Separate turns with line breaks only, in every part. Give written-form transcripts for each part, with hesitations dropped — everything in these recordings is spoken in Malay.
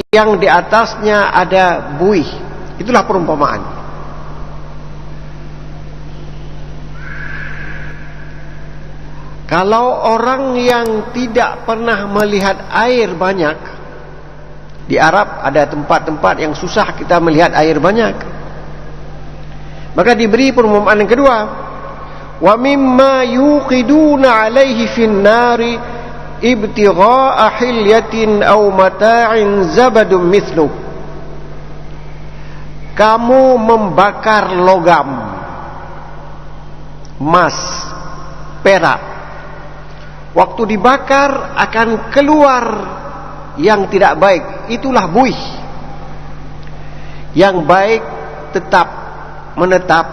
yang di atasnya ada buih. Itulah perumpamaan. Kalau orang yang tidak pernah melihat air banyak, di Arab ada tempat-tempat yang susah kita melihat air banyak, maka diberi perumpamaan yang kedua. Wa mimma yuqiduna alaihi fin nari ibtigha'a hilyatin aw mata'in zabadun mithlu. Kamu membakar logam, emas, perak. Waktu dibakar akan keluar yang tidak baik. Itulah buih. Yang baik tetap menetap,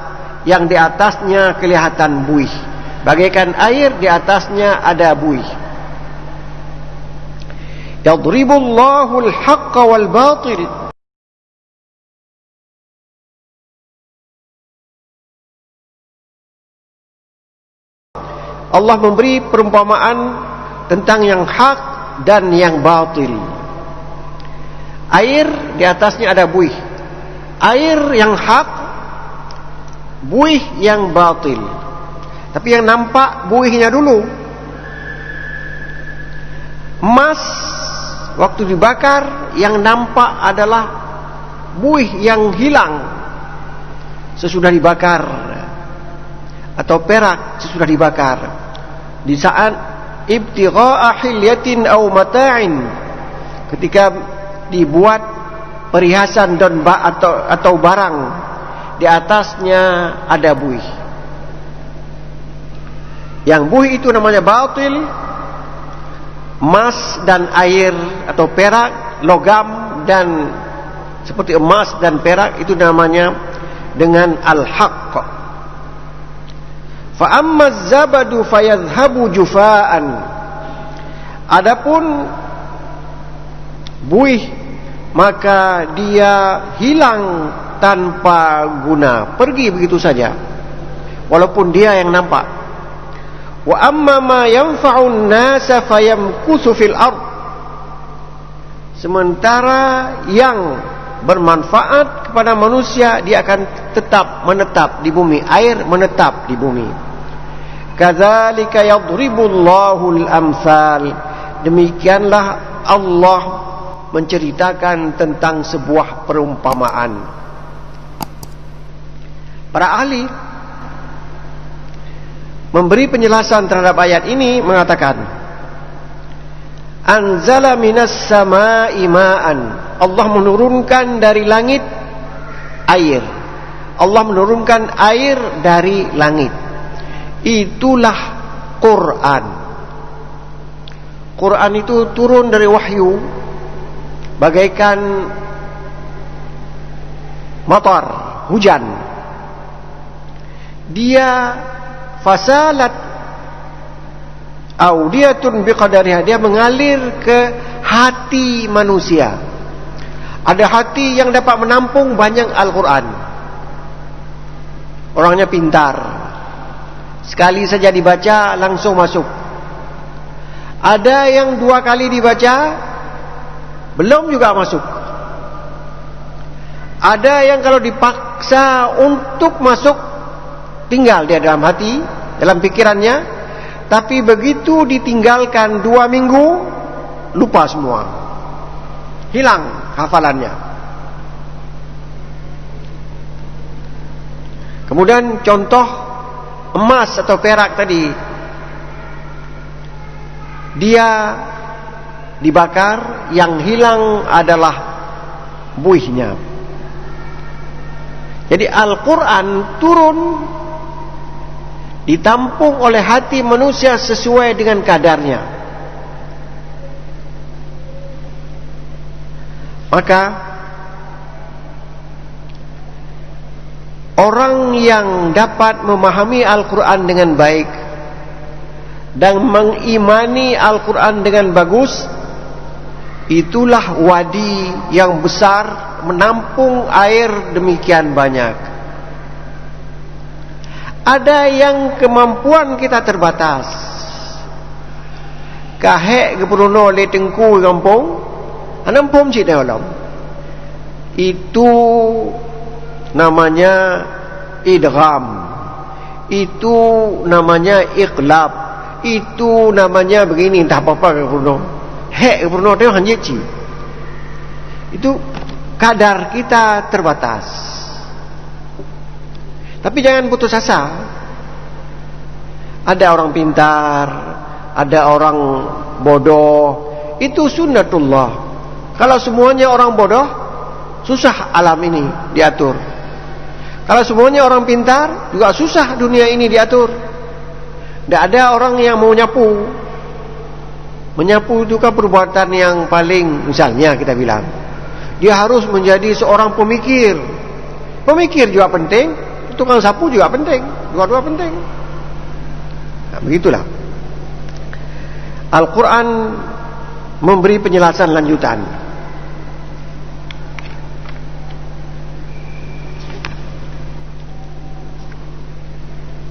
yang di atasnya kelihatan buih. Bagaikan air, di atasnya ada buih. Yadribullahu al-haqqa wal batil. Allah memberi perumpamaan tentang yang hak dan yang batil. Air, di atasnya ada buih. Air yang hak, buih yang batil. Tapi yang nampak buihnya dulu. Emas waktu dibakar, yang nampak adalah buih yang hilang sesudah dibakar, atau perak sesudah dibakar. Di saat ibtigha'a hilyatin aw mata'in, ketika dibuat perhiasan dan atau barang, di atasnya ada buih. Yang buih itu namanya batil. Emas dan air atau perak, logam dan seperti emas dan perak, itu namanya dengan al-haqq. Fa amma az-zabadu fayadhhabu jufaan. Adapun buih, maka dia hilang tanpa guna, pergi begitu saja, walaupun dia yang nampak. Wa amma ma yanfa'un nasa fayamkuthu fil ard. Sementara yang bermanfaat kepada manusia, dia akan tetap menetap di bumi. Air menetap di bumi. Kadzalika yadribullahu al-amsal. Demikianlah Allah menceritakan tentang sebuah perumpamaan. Para ahli memberi penjelasan terhadap ayat ini, mengatakan anzala minas samaa'i ma'an. Allah menurunkan dari langit air. Allah menurunkan air dari langit. Itulah Quran. Quran itu turun dari wahyu, bagaikan matar, hujan. Dia fasalat audiyatun biqadariha, dia mengalir ke hati manusia. Ada hati yang dapat menampung banyak Al-Quran. Orangnya pintar, sekali saja dibaca langsung masuk. Ada yang 2 kali dibaca belum juga masuk. Ada yang kalau dipaksa untuk masuk, tinggal dia dalam hati, dalam pikirannya. Tapi begitu ditinggalkan 2 minggu, lupa semua, hilang hafalannya. Kemudian contoh emas atau perak tadi, dia dibakar, yang hilang adalah buihnya. Jadi Al-Quran turun, ditampung oleh hati manusia sesuai dengan kadarnya. Maka orang yang dapat memahami Al-Quran dengan baik dan mengimani Al-Quran dengan bagus, itulah wadi yang besar, menampung air demikian banyak. Ada yang kemampuan kita terbatas. Kahek ke Bruno le tengku kampung, Anam pom cik dalam. Itu namanya idgham. Itu namanya iqlab. Itu namanya begini, entah apa-apa ke Bruno. Hek ke Bruno tu hanya ci. Itu kadar kita terbatas. Tapi jangan putus asa. Ada orang pintar, ada orang bodoh. Itu sunnatullah. Kalau semuanya orang bodoh, susah alam ini diatur. Kalau semuanya orang pintar, juga susah dunia ini diatur. Tidak ada orang yang mau nyapu. Menyapu itu kan perbuatan yang paling, misalnya kita bilang, dia harus menjadi seorang pemikir. Pemikir juga penting, tukang sapu juga penting, dua-dua penting. Nah, begitulah. Al-Quran memberi penjelasan lanjutan.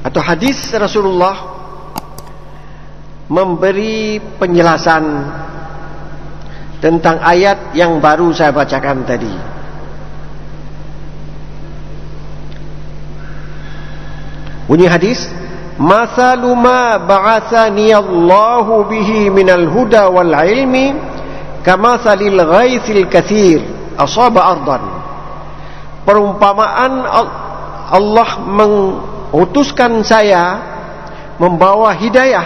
Atau hadis Rasulullah memberi penjelasan tentang ayat yang baru saya bacakan tadi. Bunyi hadis, "Mathalu ma ba'athani Allahu bihi minal huda wal ilmi kamathalil ghaithil katsir asaba ardan." Perumpamaan Allah mengutuskan saya membawa hidayah,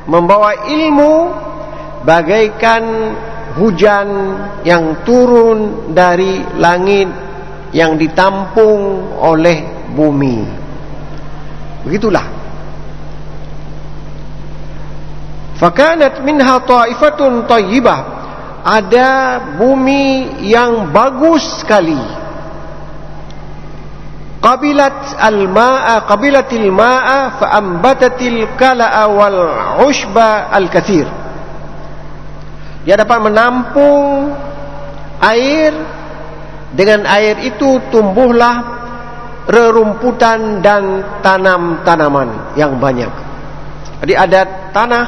membawa ilmu bagaikan hujan yang turun dari langit yang ditampung oleh bumi. Begitulah. Fakanat minha ta'ifatun tayyibah. Ada bumi yang bagus sekali. Qabilatil ma'a fa'ambatatil kala'a wal ushba al-kathir. Dia dapat menampung air. Dengan air itu tumbuhlah rerumputan dan tanam-tanaman yang banyak. Jadi ada tanah,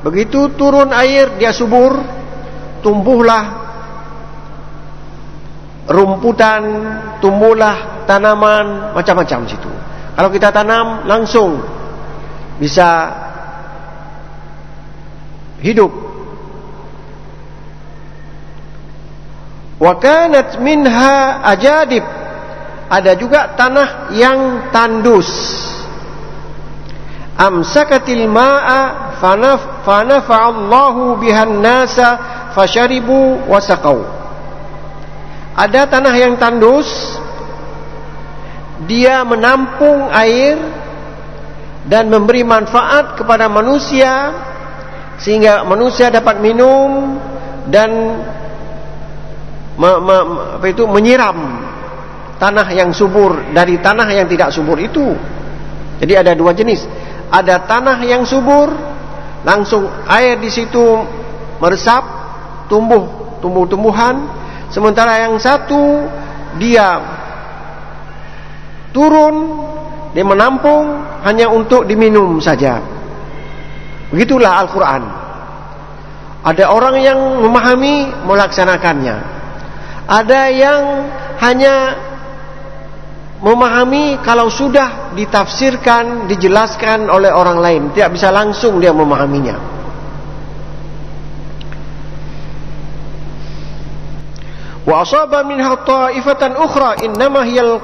begitu turun air dia subur, tumbuhlah rumputan, tumbuhlah tanaman macam-macam situ. Kalau kita tanam langsung bisa hidup. Wa kanat minha ajadib. Ada juga tanah yang tandus. Amsakatil ma'a fanafa'allahu bihan nasa fasharibu wasaqaw. Ada tanah yang tandus, dia menampung air dan memberi manfaat kepada manusia sehingga manusia dapat minum dan menyiram tanah yang subur dari tanah yang tidak subur itu. Jadi ada dua jenis. Ada tanah yang subur, langsung air di situ meresap, tumbuh tumbuh-tumbuhan. Sementara yang satu dia turun, dia menampung hanya untuk diminum saja. Begitulah Al-Quran. Ada orang yang memahami, melaksanakannya. Ada yang hanya memahami kalau sudah ditafsirkan, dijelaskan oleh orang lain, tidak bisa langsung dia memahaminya. Wa asaba minha ta'ifatan ukhra innama hiyal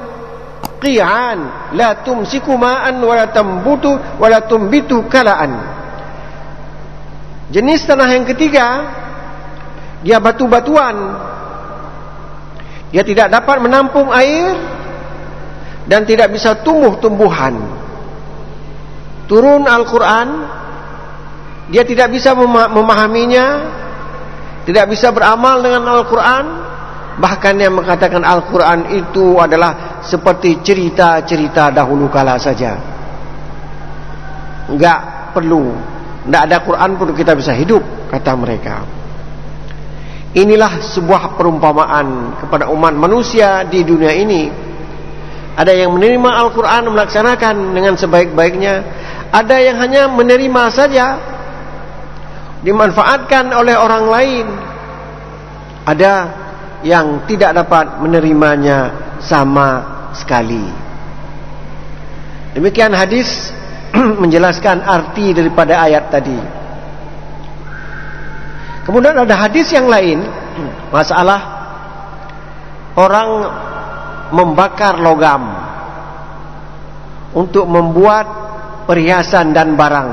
qi'an la tumsiku ma'an wa la tambutu wa la tumbitu kala'an. Jenis tanah yang ketiga, dia batu-batuan, dia tidak dapat menampung air dan tidak bisa tumbuh-tumbuhan. Turun Al-Quran, dia tidak bisa memahaminya, tidak bisa beramal dengan Al-Quran. Bahkan yang mengatakan Al-Quran itu adalah seperti cerita-cerita dahulu kala saja. Enggak perlu, tidak ada Quran pun kita bisa hidup, kata mereka. Inilah sebuah perumpamaan kepada umat manusia di dunia ini. Ada yang menerima Al-Quran, melaksanakan dengan sebaik-baiknya. Ada yang hanya menerima saja, dimanfaatkan oleh orang lain. ada yang tidak dapat menerimanya sama sekali. Demikian hadis menjelaskan arti daripada ayat tadi. Kemudian ada hadis yang lain, masalah orang membakar logam untuk membuat perhiasan dan barang.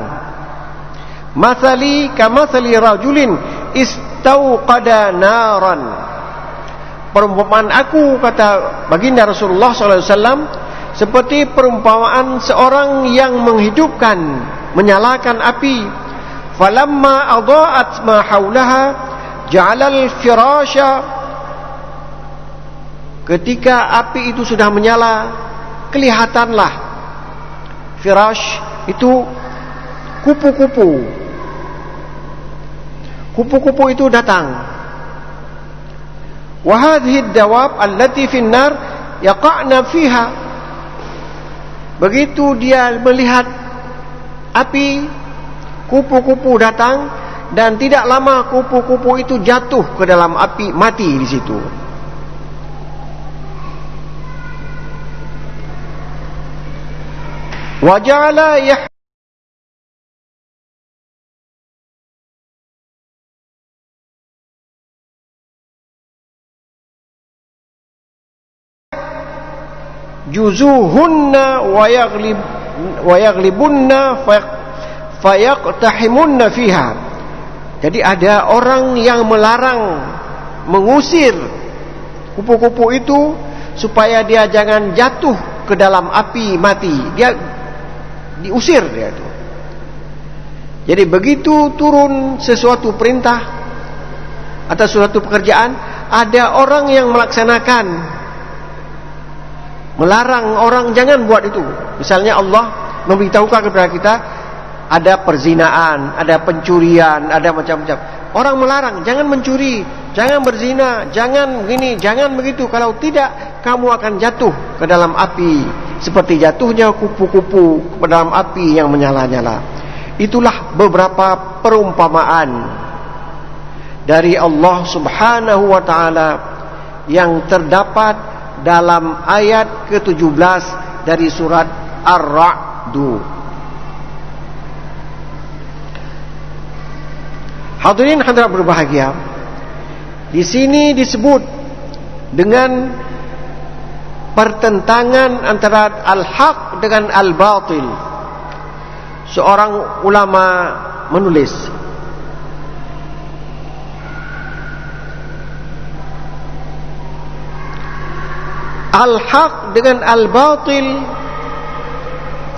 Mathali kamathali rajulin istauqada naran. Perumpamaan aku, kata baginda Rasulullah SAW, seperti perumpamaan seorang yang menghidupkan, menyalakan api. Falamma adaat ma haulaha ja'alal firasha. Ketika api itu sudah menyala, kelihatanlah firash itu kupu-kupu. Kupu-kupu itu datang. Wa hadhihi ad-dawab allati fi an-nar yaqa'na fiha. Begitu dia melihat api, kupu-kupu datang, dan tidak lama kupu-kupu itu jatuh ke dalam api, mati di situ. Wa ja'ala juzuhunna wa yaglibunna fayaqtahimunna fiha. Jadi ada orang yang melarang, mengusir kupu-kupu itu supaya dia jangan jatuh ke dalam api, mati. Dia diusir dia itu. Jadi begitu turun sesuatu perintah atau suatu pekerjaan, ada orang yang melaksanakan, melarang orang jangan buat itu. Misalnya Allah memberitahukan kepada kita ada perzinaan, ada pencurian, ada macam-macam. Orang melarang, jangan mencuri, jangan berzina, jangan begini, jangan begitu. Kalau tidak, kamu akan jatuh ke dalam api, seperti jatuhnya kupu-kupu ke dalam api yang menyala-nyala. Itulah beberapa perumpamaan dari Allah Subhanahu wa ta'ala yang terdapat dalam ayat ke-17 dari surat Ar-Ra'du. Hadirin hadirat berbahagia, di sini disebut dengan pertentangan antara al-haq dengan al-batil. Seorang ulama menulis, al-haq dengan al-batil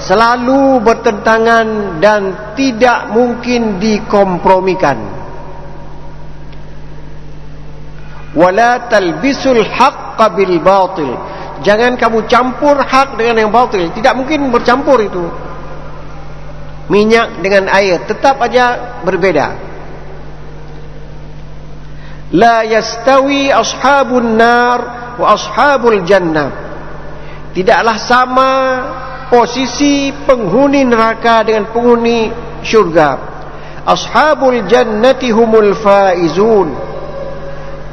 selalu bertentangan dan tidak mungkin dikompromikan. Wala talbisul haqqa bil batil. Jangan kamu campur hak dengan yang batil. Tidak mungkin bercampur itu. Minyak dengan air tetap aja berbeda. La yastawi ashabun nar wa ashabul jannah. Tidaklah sama posisi penghuni neraka dengan penghuni syurga. Ashabul jannati humul faizun.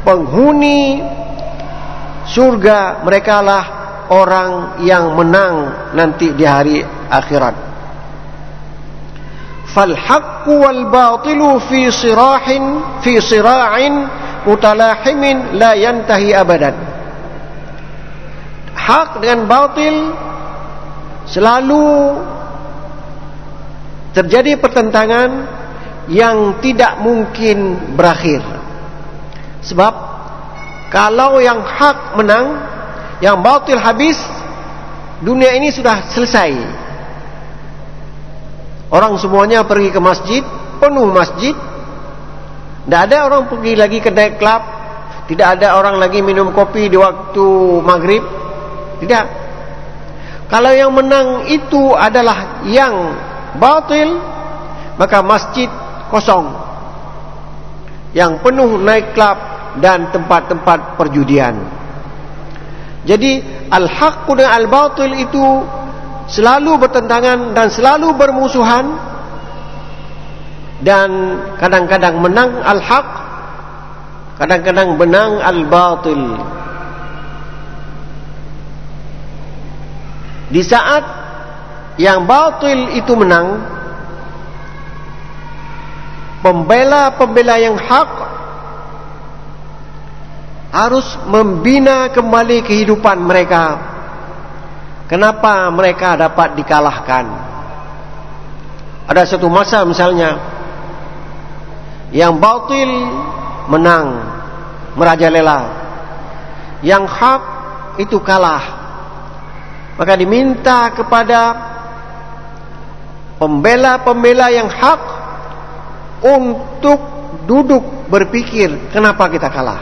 Penghuni surga, merekalah orang yang menang nanti di hari akhirat. Fal haqqu wal batilu fi sira'in mutalahimin la yantahi abadan. Hak dengan batil selalu terjadi pertentangan yang tidak mungkin berakhir. Sebab kalau yang hak menang, yang batil habis, dunia ini sudah selesai. Orang semuanya pergi ke masjid, penuh masjid. Tidak ada orang pergi lagi ke night club, tidak ada orang lagi minum kopi di waktu maghrib. Tidak. Kalau yang menang itu adalah yang batil, maka masjid kosong, yang penuh night club dan tempat-tempat perjudian. Jadi al-haq dan al-batil itu selalu bertentangan dan selalu bermusuhan. Dan kadang-kadang menang al-haq, kadang-kadang menang al-batil. Di saat yang batil itu menang, pembela-pembela yang hak harus membina kembali kehidupan mereka. Kenapa mereka dapat dikalahkan? Ada satu masa misalnya yang batil menang, merajalela, yang hak itu kalah. Maka diminta kepada pembela-pembela yang hak untuk duduk berpikir, kenapa kita kalah?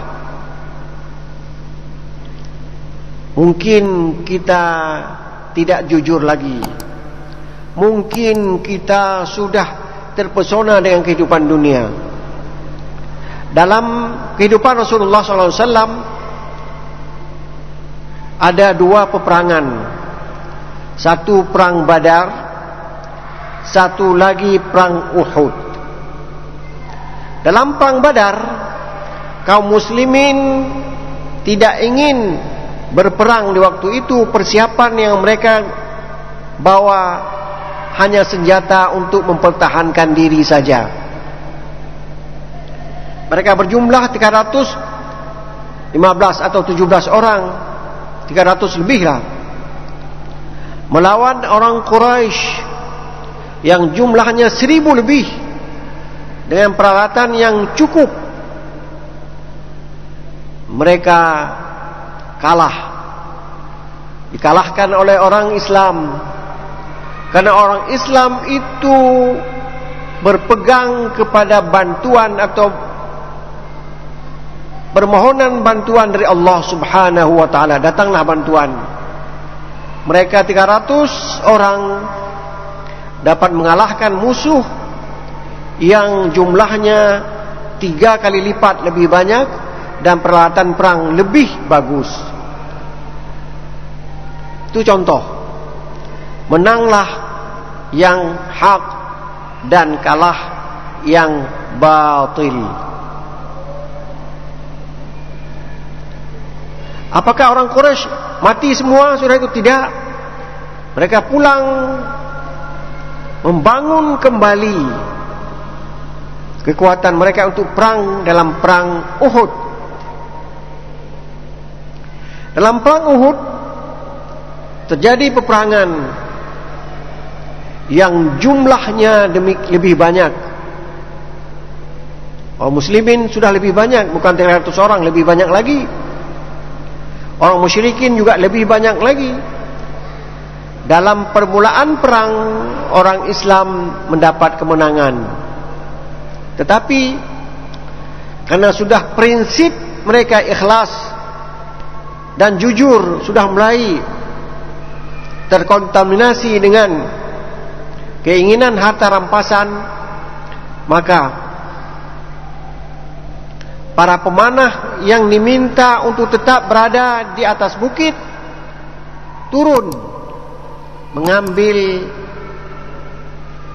Mungkin kita tidak jujur lagi. Mungkin kita sudah terpesona dengan kehidupan dunia. Dalam kehidupan Rasulullah SAW ada dua peperangan. Satu perang Badar, satu lagi perang Uhud. Dalam perang Badar, kaum muslimin tidak ingin berperang di waktu itu. Persiapan yang mereka bawa hanya senjata untuk mempertahankan diri saja. Mereka berjumlah 315 atau 17 orang, 300 lebih lah, melawan orang Quraisy yang jumlahnya 1000 lebih dengan peralatan yang cukup. Mereka kalah, dikalahkan oleh orang Islam, karena orang Islam itu berpegang kepada bantuan atau permohonan bantuan dari Allah Subhanahu wa taala. Datanglah bantuan. Mereka 300 orang dapat mengalahkan musuh yang jumlahnya 3 kali lipat lebih banyak dan peralatan perang lebih bagus. Itu contoh. Menanglah yang hak dan kalah yang batil. Apakah orang Quraisy mati semua sudah itu? Tidak. Mereka pulang membangun kembali kekuatan mereka untuk perang dalam perang Uhud. Dalam perang Uhud terjadi peperangan yang jumlahnya lebih banyak. Orang muslimin sudah lebih banyak, bukan 300 orang, lebih banyak lagi. Orang musyrikin juga lebih banyak lagi. Dalam permulaan perang, orang Islam mendapat kemenangan. Tetapi karena sudah prinsip mereka ikhlas dan jujur, sudah mulai terkontaminasi dengan keinginan harta rampasan, maka para pemanah yang diminta untuk tetap berada di atas bukit turun mengambil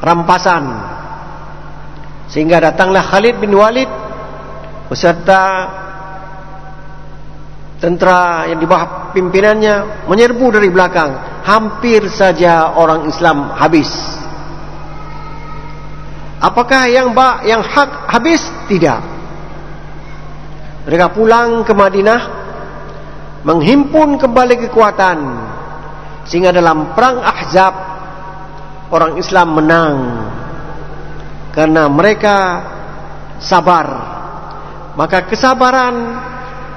rampasan, sehingga datanglah Khalid bin Walid beserta tentera yang di bawah pimpinannya menyerbu dari belakang. Hampir saja orang Islam habis. Apakah yang hak habis? Tidak. Mereka pulang ke Madinah, menghimpun kembali kekuatan, sehingga dalam perang Ahzab orang Islam menang karena mereka sabar. Maka kesabaran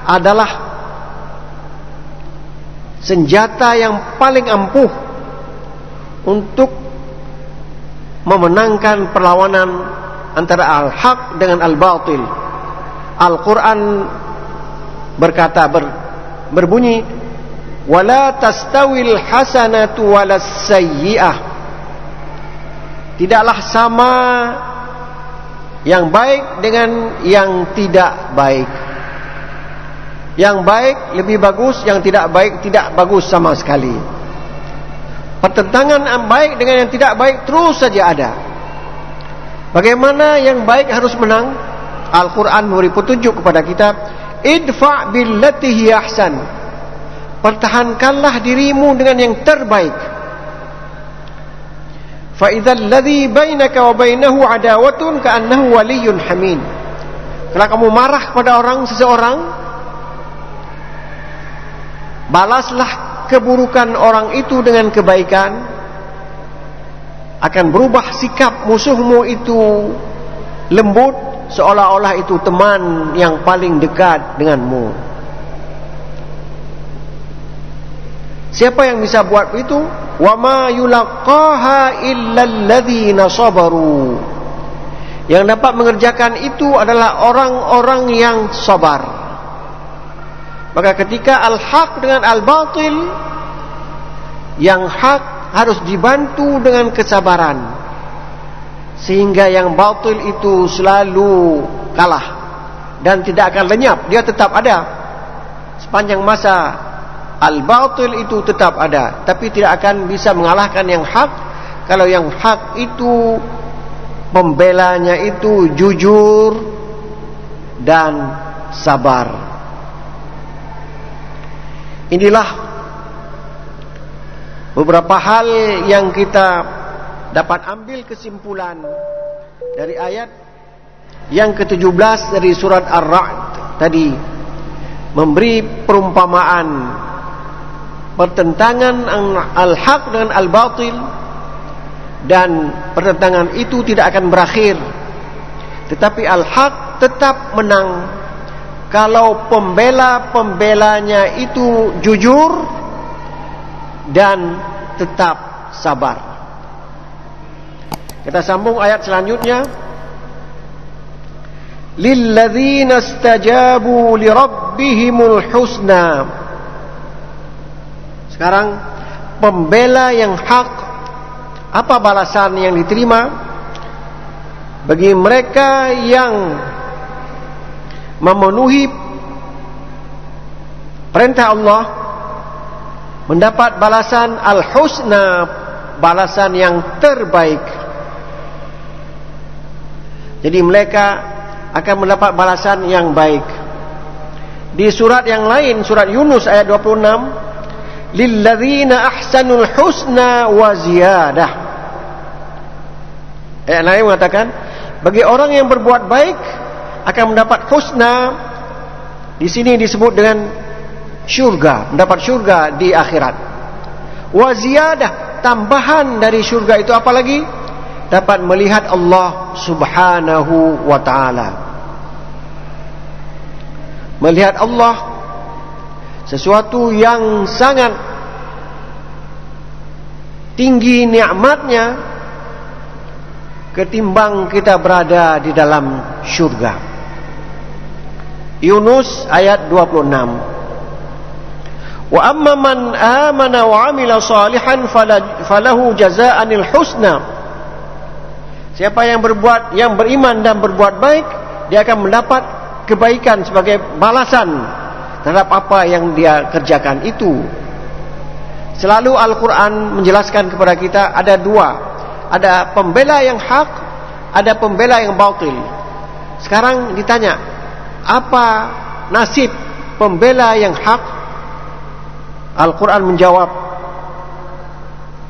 adalah senjata yang paling ampuh untuk memenangkan perlawanan antara al-haq dengan al-batil. Al-Quran berkata, berbunyi, wala tastawil hasanatu walas sayyi'ah. Tidaklah sama yang baik dengan yang tidak baik. Yang baik lebih bagus, yang tidak baik tidak bagus sama sekali. Pertentangan yang baik dengan yang tidak baik terus saja ada. Bagaimana yang baik harus menang? Al-Quran memberi petunjuk kepada kita, idfa' billati hiya ahsan, pertahankanlah dirimu dengan yang terbaik. Fa idzal ladzi bainaka wa bainahu adawatun ka'annahu waliyyun hamim. Kalau kamu marah kepada seseorang, balaslah keburukan orang itu dengan kebaikan, akan berubah sikap musuhmu itu lembut, seolah-olah itu teman yang paling dekat denganmu. Siapa yang bisa buat itu? Wa ma yulaqaha illa alladzina sabaru. Yang dapat mengerjakan itu adalah orang-orang yang sabar. Maka ketika al-haq dengan al-batil, yang hak harus dibantu dengan kesabaran, sehingga yang batil itu selalu kalah dan tidak akan lenyap. Dia tetap ada sepanjang masa. Al-batil itu tetap ada, tapi tidak akan bisa mengalahkan yang hak. Kalau yang hak itu pembelanya itu jujur dan sabar. Inilah beberapa hal yang kita dapat ambil kesimpulan dari ayat yang ke-17 dari surat Ar-Ra'd tadi, memberi perumpamaan pertentangan al-haq dengan al-batil, dan pertentangan itu tidak akan berakhir, tetapi al-haq tetap menang kalau pembela-pembelanya itu jujur dan tetap sabar. Kita sambung ayat selanjutnya. Lilladzina istajabu lirabbihimul husna. Sekarang pembela yang hak, apa balasan yang diterima? Bagi mereka yang memenuhi perintah Allah, mendapat balasan al-husna, balasan yang terbaik. Jadi mereka akan mendapat balasan yang baik. Di surat yang lain, surat Yunus ayat 26, lilladzina ahsanul husna wa ziyadah. Ayat lain mengatakan, bagi orang yang berbuat baik akan mendapat husna. Di sini disebut dengan syurga, mendapat syurga di akhirat. Wa ziyadah, tambahan dari syurga itu apa lagi? Dapat melihat Allah Subhanahu wa ta'ala. Melihat Allah, sesuatu yang sangat tinggi nikmatnya ketimbang kita berada di dalam syurga. Yunus ayat 26. Wa amma man amana wa amila salihan falahu jazaa'anil husna. Siapa yang beriman dan berbuat baik, dia akan mendapat kebaikan sebagai balasan terhadap apa yang dia kerjakan itu. Selalu Al-Quran menjelaskan kepada kita ada dua. Ada pembela yang hak, ada pembela yang batil. Sekarang ditanya, apa nasib pembela yang hak? Al-Quran menjawab,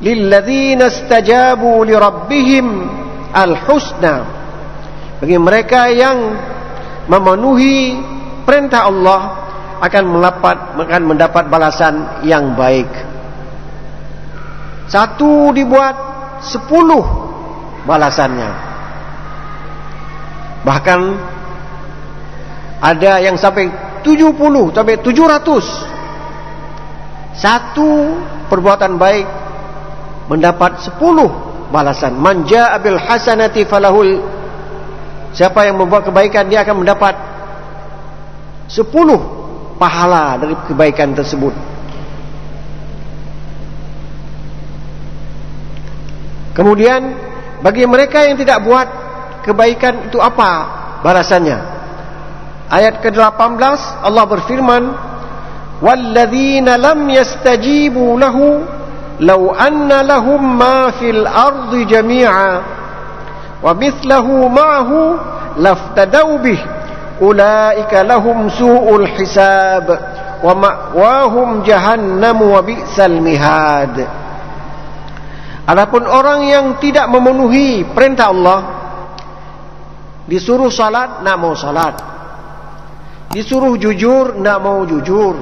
lilladzina istajabu lirabbihim al-husna. Bagi mereka yang memenuhi perintah Allah akan mendapat balasan yang baik. Satu dibuat 10 balasannya. Bahkan ada yang sampai 70, sampai 700. Satu perbuatan baik mendapat 10 balasan. Man jaa bil hasanati falahul, siapa yang membuat kebaikan dia akan mendapat 10 pahala dari kebaikan tersebut. Kemudian bagi mereka yang tidak buat kebaikan itu apa balasannya? Ayat ke-18 Allah berfirman, walladzina lam yastajibu lahu law anna lahum ma fil ardi jami'a wa mithluhu ma'ahu laftadaw bih ulaika lahum su'ul hisab wa ma'wahum jahannam wa bi'sal mihad. Adapun orang yang tidak memenuhi perintah Allah, disuruh salat nak mau salat, disuruh jujur nak mau jujur,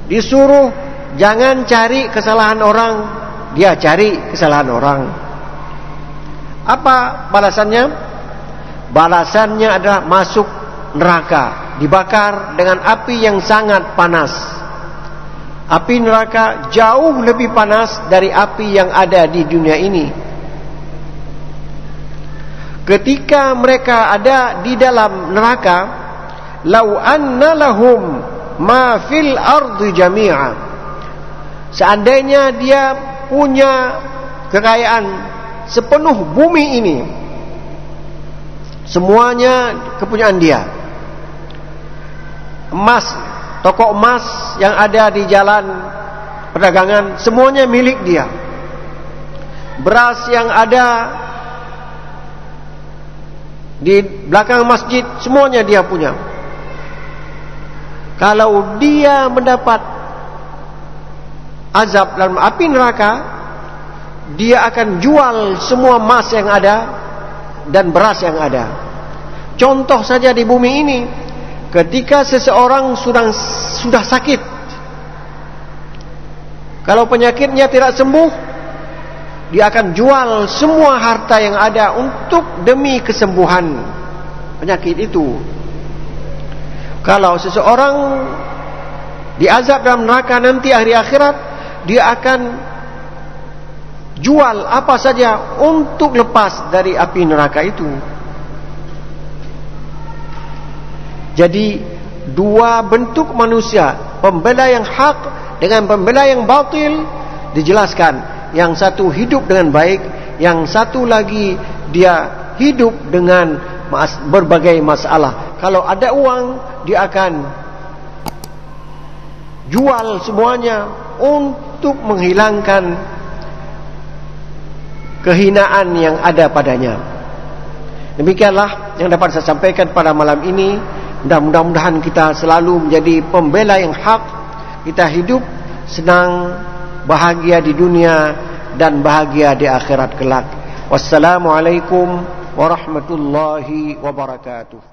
disuruh jangan cari kesalahan orang, dia cari kesalahan orang. Apa balasannya? Balasannya adalah masuk neraka, dibakar dengan api yang sangat panas. Api neraka jauh lebih panas dari api yang ada di dunia ini. Ketika mereka ada di dalam neraka, lau anna lahum ma fil ardi jami'a, seandainya dia punya kekayaan sepenuh bumi ini, semuanya kepunyaan dia, emas, toko emas yang ada di jalan perdagangan semuanya milik dia, beras yang ada di belakang masjid semuanya dia punya. Kalau dia mendapat azab dalam api neraka, dia akan jual semua emas yang ada dan beras yang ada. Contoh saja di bumi ini, ketika seseorang sudah sakit, kalau penyakitnya tidak sembuh, dia akan jual semua harta yang ada untuk demi kesembuhan penyakit itu. Kalau seseorang diazab dalam neraka nanti hari akhirat, dia akan jual apa saja untuk lepas dari api neraka itu. Jadi dua bentuk manusia, pembela yang hak dengan pembela yang batil, dijelaskan. Yang satu hidup dengan baik, yang satu lagi dia hidup dengan berbagai masalah. Kalau ada uang, dia akan jual semuanya untuk menghilangkan kehinaan yang ada padanya. Demikianlah yang dapat saya sampaikan pada malam ini. Mudah-mudahan kita selalu menjadi pembela yang hak. Kita hidup senang, bahagia di dunia dan bahagia di akhirat kelak. Wassalamualaikum warahmatullahi wabarakatuh.